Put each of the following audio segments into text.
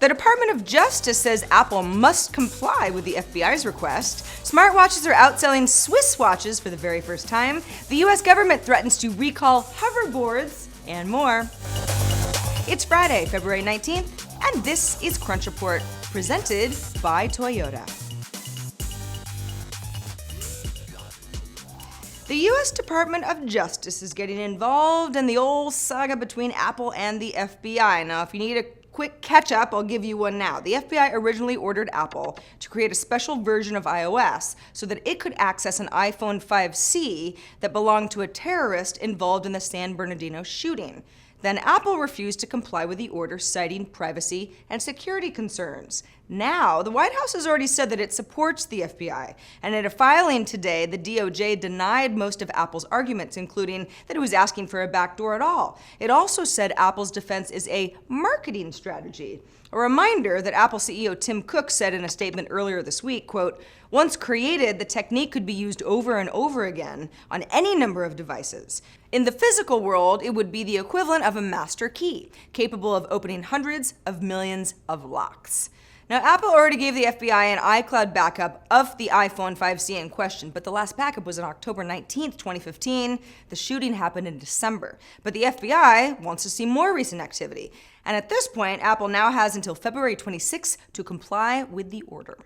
The Department of Justice says Apple must comply with the FBI's request. Smartwatches are outselling Swiss watches for the very first time. The US government threatens to recall hoverboards and more. It's Friday, February 19th, and this is Crunch Report, presented by Toyota. The U.S. Department of Justice is getting involved in the old saga between Apple and the FBI. Now, if you need a quick catch-up, I'll give you one now. The FBI originally ordered Apple to create a special version of iOS so that it could access an iPhone 5C that belonged to a terrorist involved in the San Bernardino shooting. Then Apple refused to comply with the order, citing privacy and security concerns. Now, the White House has already said that it supports the FBI, and in a filing today, the DOJ denied most of Apple's arguments, including that it was asking for a backdoor at all. It also said Apple's defense is a marketing strategy. A reminder that Apple CEO Tim Cook said in a statement earlier this week, quote, "Once created, the technique could be used over and over again on any number of devices. In the physical world, it would be the equivalent of a master key, capable of opening hundreds of millions of locks." Now, Apple already gave the FBI an iCloud backup of the iPhone 5C in question, but the last backup was on October 19th, 2015. The shooting happened in December. But the FBI wants to see more recent activity. And at this point, Apple now has until February 26th to comply with the order.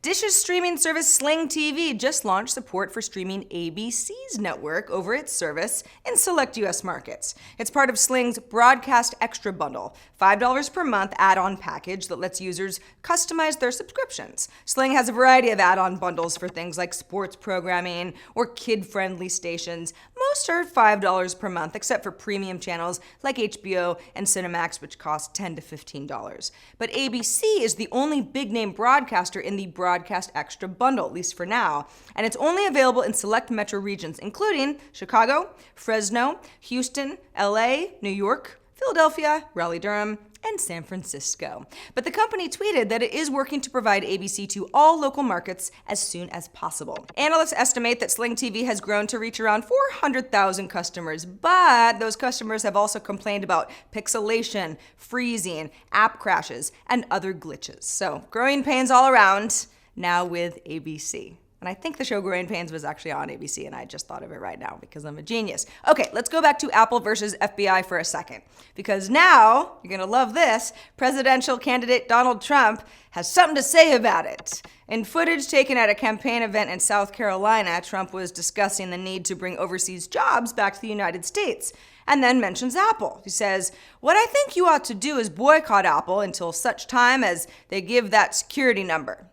Dish's streaming service Sling TV just launched support for streaming ABC's network over its service in select US markets. It's part of Sling's Broadcast Extra bundle, $5 per month add-on package that lets users customize their subscriptions. Sling has a variety of add-on bundles for things like sports programming or kid-friendly stations. Most are $5 per month, except for premium channels like HBO and Cinemax, which cost $10 to $15. But ABC is the only big-name broadcaster in the Broadcast Extra bundle, at least for now, and it's only available in select metro regions, including Chicago, Fresno, Houston, LA, New York, Philadelphia, Raleigh-Durham, and San Francisco. But the company tweeted that it is working to provide ABC to all local markets as soon as possible. Analysts estimate that Sling TV has grown to reach around 400,000 customers, but those customers have also complained about pixelation, freezing, app crashes, and other glitches. So, growing pains all around, now with ABC. And I think the show Growing Pains was actually on ABC, and I just thought of it right now because I'm a genius. Okay, let's go back to Apple versus FBI for a second. Because now, you're gonna love this, presidential candidate Donald Trump has something to say about it. In footage taken at a campaign event in South Carolina, Trump was discussing the need to bring overseas jobs back to the United States, and then mentions Apple. He says, "What I think you ought to do is boycott Apple until such time as they give that security number."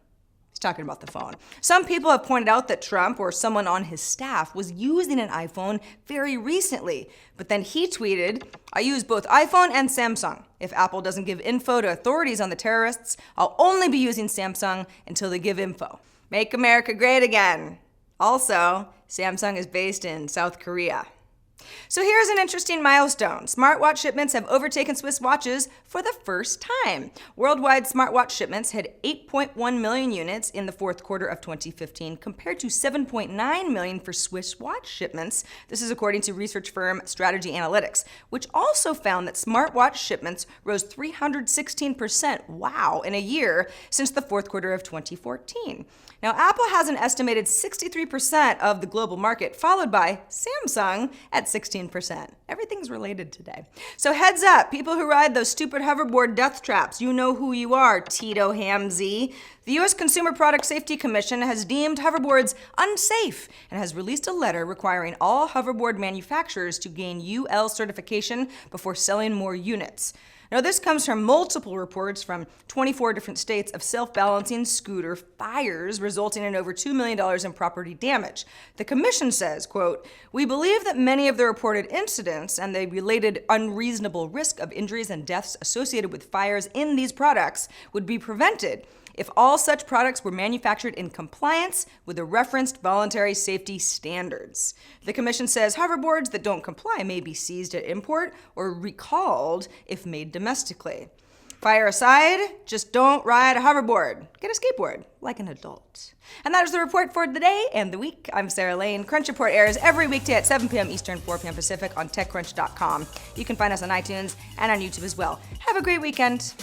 Talking about the phone. Some people have pointed out that Trump or someone on his staff was using an iPhone very recently, but then he tweeted, "I use both iPhone and Samsung. If Apple doesn't give info to authorities on the terrorists, I'll only be using Samsung until they give info. Make America great again." Also, Samsung is based in South Korea. So here's an interesting milestone. Smartwatch shipments have overtaken Swiss watches for the first time. Worldwide smartwatch shipments had 8.1 million units in the fourth quarter of 2015 compared to 7.9 million for Swiss watch shipments. This is according to research firm Strategy Analytics, which also found that smartwatch shipments rose 316%, wow, in a year since the fourth quarter of 2014. Now, Apple has an estimated 63% of the global market, followed by Samsung at 16%. Everything's related today. So heads up, people who ride those stupid hoverboard death traps, you know who you are, Tito Hamzy. The U.S. Consumer Product Safety Commission has deemed hoverboards unsafe and has released a letter requiring all hoverboard manufacturers to gain UL certification before selling more units. Now, this comes from multiple reports from 24 different states of self-balancing scooter fires, resulting in over $2 million in property damage. The commission says, quote, "We believe that many of the reported incidents and the related unreasonable risk of injuries and deaths associated with fires in these products would be prevented if all such products were manufactured in compliance with the referenced voluntary safety standards." The commission says hoverboards that don't comply may be seized at import or recalled if made domestically. Fire aside, just don't ride a hoverboard. Get a skateboard, like an adult. And that is the report for the day and the week. I'm Sarah Lane. Crunch Report airs every weekday at 7 p.m. Eastern, 4 p.m. Pacific on TechCrunch.com. You can find us on iTunes and on YouTube as well. Have a great weekend.